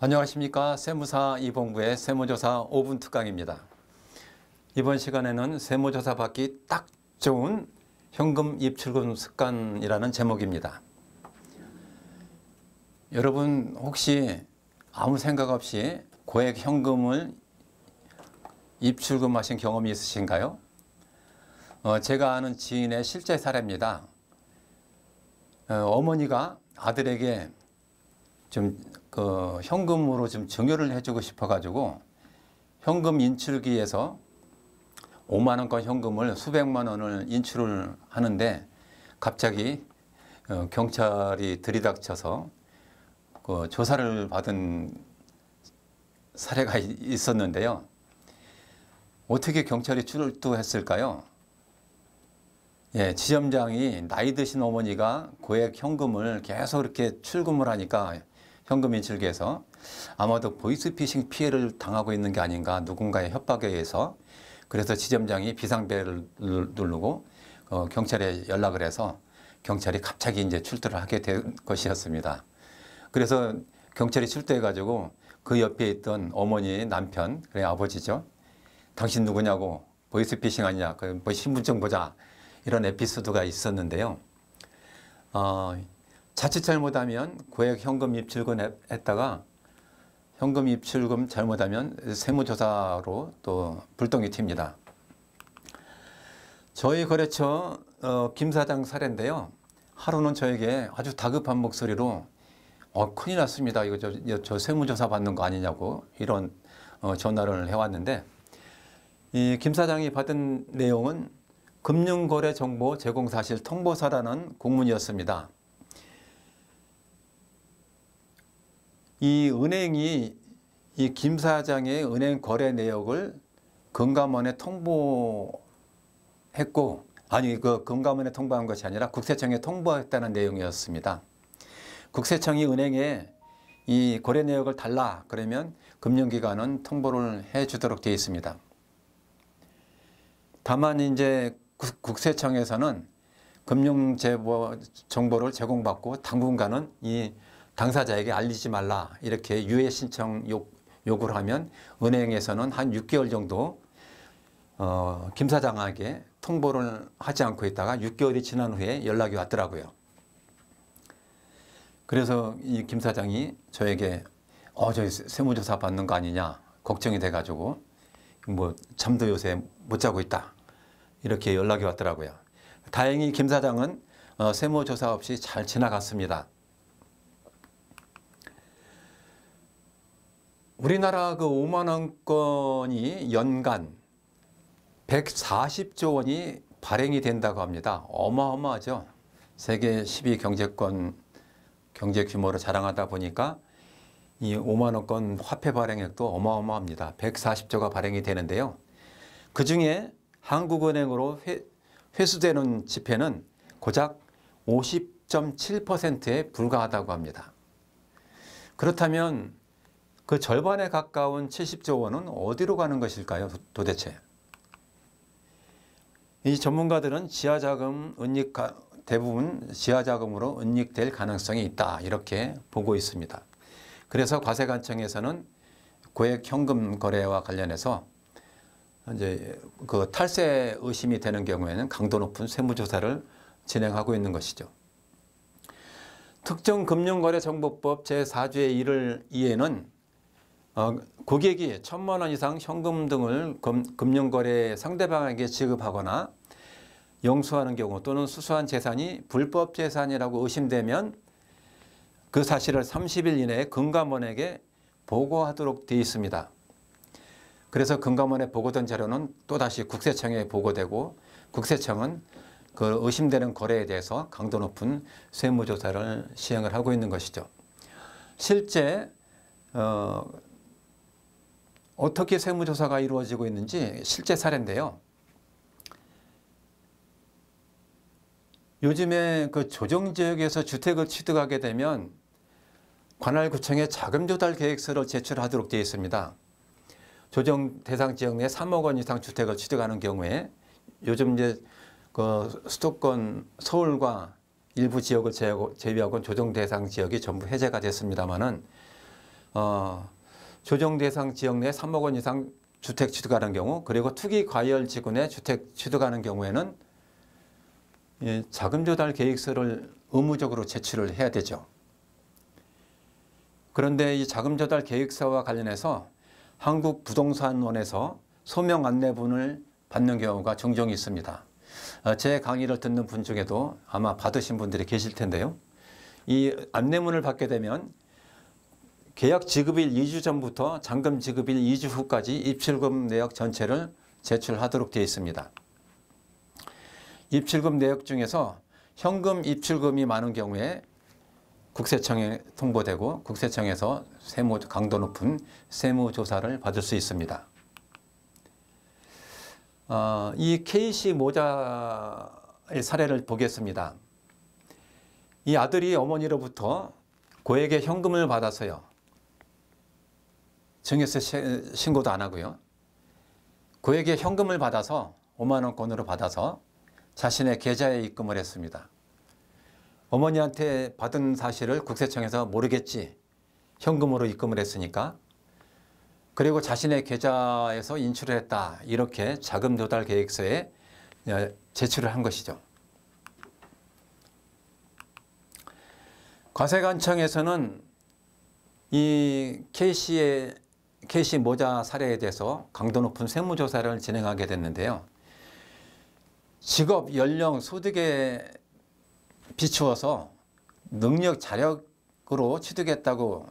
안녕하십니까. 세무사 이봉구의 세무조사 5분 특강입니다. 이번 시간에는 세무조사 받기 딱 좋은 현금 입출금 습관이라는 제목입니다. 여러분 혹시 아무 생각 없이 고액 현금을 입출금하신 경험이 있으신가요? 제가 아는 지인의 실제 사례입니다. 어머니가 아들에게 좀 현금으로 좀 증여를 해주고 싶어가지고 현금 인출기에서 5만 원권 현금을 수백만 원을 인출을 하는데 갑자기 경찰이 들이닥쳐서 조사를 받은 사례가 있었는데요. 어떻게 경찰이 출두했을까요? 지점장이 나이 드신 어머니가 고액 현금을 계속 이렇게 출금을 하니까 현금 인출기에서 아마도 보이스피싱 피해를 당하고 있는 게 아닌가, 누군가의 협박에 의해서. 그래서 지점장이 비상벨을 누르고 경찰에 연락을 해서 경찰이 갑자기 이제 출두를 하게 된 것이었습니다. 그래서 경찰이 출두해 가지고 그 옆에 있던 어머니의 남편, 그래 아버지죠. 당신 누구냐고, 보이스피싱 아니냐, 뭐 신분증 보자, 이런 에피소드가 있었는데요. 자칫 잘못하면 고액 현금 입출금 했다가 현금 입출금 잘못하면 세무조사로 또 불똥이 튑니다. 저희 거래처 김 사장 사례인데요. 하루는 저에게 아주 다급한 목소리로 큰일 났습니다. 이거 저 세무조사 받는 거 아니냐고 이런 전화를 해왔는데, 이 김 사장이 받은 내용은 금융거래정보 제공사실 통보서라는 공문이었습니다. 이 은행이 이 김 사장의 은행 거래 내역을 금감원에 통보했고, 아니 그 금감원에 통보한 것이 아니라 국세청에 통보했다는 내용이었습니다. 국세청이 은행에 이 거래 내역을 달라 그러면 금융기관은 통보를 해주도록 되어 있습니다. 다만 이제 국세청에서는 금융제보 정보를 제공받고 당분간은 이 당사자에게 알리지 말라 이렇게 유예 신청 요구를 하면 은행에서는 한 6개월 정도 김 사장에게 통보를 하지 않고 있다가 6개월이 지난 후에 연락이 왔더라고요. 그래서 이 김 사장이 저에게 저 세무조사 받는 거 아니냐 걱정이 돼가지고 뭐 잠도 요새 못 자고 있다 이렇게 연락이 왔더라고요. 다행히 김 사장은 세무조사 없이 잘 지나갔습니다. 우리나라 그 5만 원권이 연간 140조 원이 발행이 된다고 합니다. 어마어마하죠. 세계 10위 경제권 경제 규모로 자랑하다 보니까 이 5만 원권 화폐 발행액도 어마어마합니다. 140조가 발행이 되는데요. 그 중에 한국은행으로 회수되는 지폐는 고작 50.7%에 불과하다고 합니다. 그렇다면 그 절반에 가까운 70조 원은 어디로 가는 것일까요, 도대체? 이 전문가들은 대부분 지하자금으로 은닉될 가능성이 있다 이렇게 보고 있습니다. 그래서 과세관청에서는 고액 현금 거래와 관련해서 이제 그 탈세 의심이 되는 경우에는 강도 높은 세무조사를 진행하고 있는 것이죠. 특정금융거래정보법 제4조의 1을 2에는 고객이 1,000만 원 이상 현금 등을 금융거래 상대방에게 지급하거나 영수하는 경우 또는 수수한 재산이 불법 재산이라고 의심되면 그 사실을 30일 이내에 금감원에게 보고하도록 되어 있습니다. 그래서 금감원에 보고된 자료는 또다시 국세청에 보고되고 국세청은 그 의심되는 거래에 대해서 강도 높은 세무조사를 시행을 하고 있는 것이죠. 실제 어떻게 세무조사가 이루어지고 있는지 실제 사례인데요. 요즘에 그 조정지역에서 주택을 취득하게 되면 관할구청에 자금조달 계획서를 제출하도록 되어 있습니다. 조정 대상 지역 내 3억 원 이상 주택을 취득하는 경우에 요즘 이제 그 수도권 서울과 일부 지역을 제외하고 조정 대상 지역이 전부 해제가 됐습니다만은 조정 대상 지역 내 3억 원 이상 주택 취득하는 경우, 그리고 투기 과열 지구 내 주택 취득하는 경우에는 자금 조달 계획서를 의무적으로 제출을 해야 되죠. 그런데 이 자금 조달 계획서와 관련해서 한국부동산원에서 소명 안내문을 받는 경우가 종종 있습니다. 제 강의를 듣는 분 중에도 아마 받으신 분들이 계실 텐데요. 이 안내문을 받게 되면 계약 지급일 2주 전부터 잔금 지급일 2주 후까지 입출금 내역 전체를 제출하도록 되어 있습니다. 입출금 내역 중에서 현금 입출금이 많은 경우에 국세청에 통보되고 국세청에서 강도 높은 세무조사를 받을 수 있습니다. 이 K씨 모자의 사례를 보겠습니다. 이 아들이 어머니로부터 고액의 현금을 받아서요. 증여세 신고도 안 하고요. 고액의 현금을 받아서 5만 원권으로 받아서 자신의 계좌에 입금을 했습니다. 어머니한테 받은 사실을 국세청에서 모르겠지. 현금으로 입금을 했으니까. 그리고 자신의 계좌에서 인출을 했다. 이렇게 자금 조달 계획서에 제출을 한 것이죠. 과세관청에서는 이 K씨 모자 사례에 대해서 강도 높은 세무조사를 진행하게 됐는데요. 직업, 연령, 소득에 비추어서 능력, 자력으로 취득했다고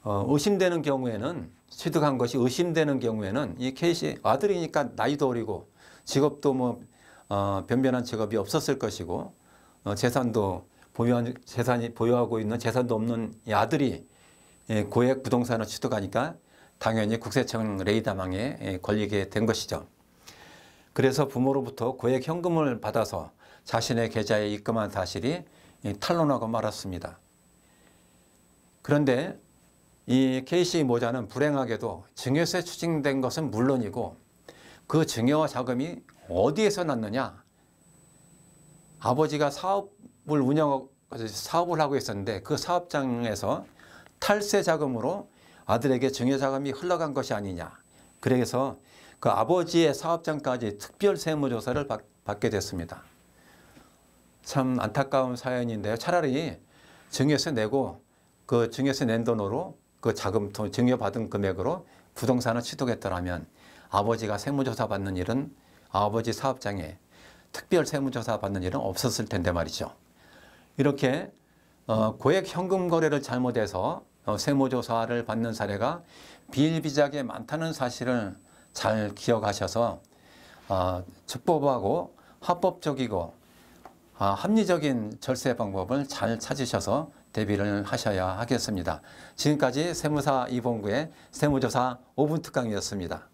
의심되는 경우에는, 취득한 것이 의심되는 경우에는 이 K씨 아들이니까 나이도 어리고 직업도 변변한 직업이 없었을 것이고 재산이 보유하고 있는 재산도 없는 이 아들이 고액 부동산을 취득하니까 당연히 국세청 레이더망에 걸리게 된 것이죠. 그래서 부모로부터 고액 현금을 받아서 자신의 계좌에 입금한 사실이 탄로나고 말았습니다. 그런데 이 K씨 모자는 불행하게도 증여세 추징된 것은 물론이고 그 증여 자금이 어디에서 났느냐. 아버지가 사업을 하고 있었는데 그 사업장에서 탈세 자금으로 아들에게 증여 자금이 흘러간 것이 아니냐. 그래서 그 아버지의 사업장까지 특별 세무조사를 받게 됐습니다. 참 안타까운 사연인데요. 차라리 증여세 내고 그 증여세 낸 돈으로 그 자금, 증여받은 금액으로 부동산을 취득했더라면 아버지가 세무조사 받는 일은, 아버지 사업장에 특별 세무조사 받는 일은 없었을 텐데 말이죠. 이렇게 고액 현금 거래를 잘못해서 세무조사를 받는 사례가 비일비재하게 많다는 사실을 잘 기억하셔서 적법하고 합법적이고 합리적인 절세 방법을 잘 찾으셔서 대비를 하셔야 하겠습니다. 지금까지 세무사 이봉구의 세무조사 5분 특강이었습니다.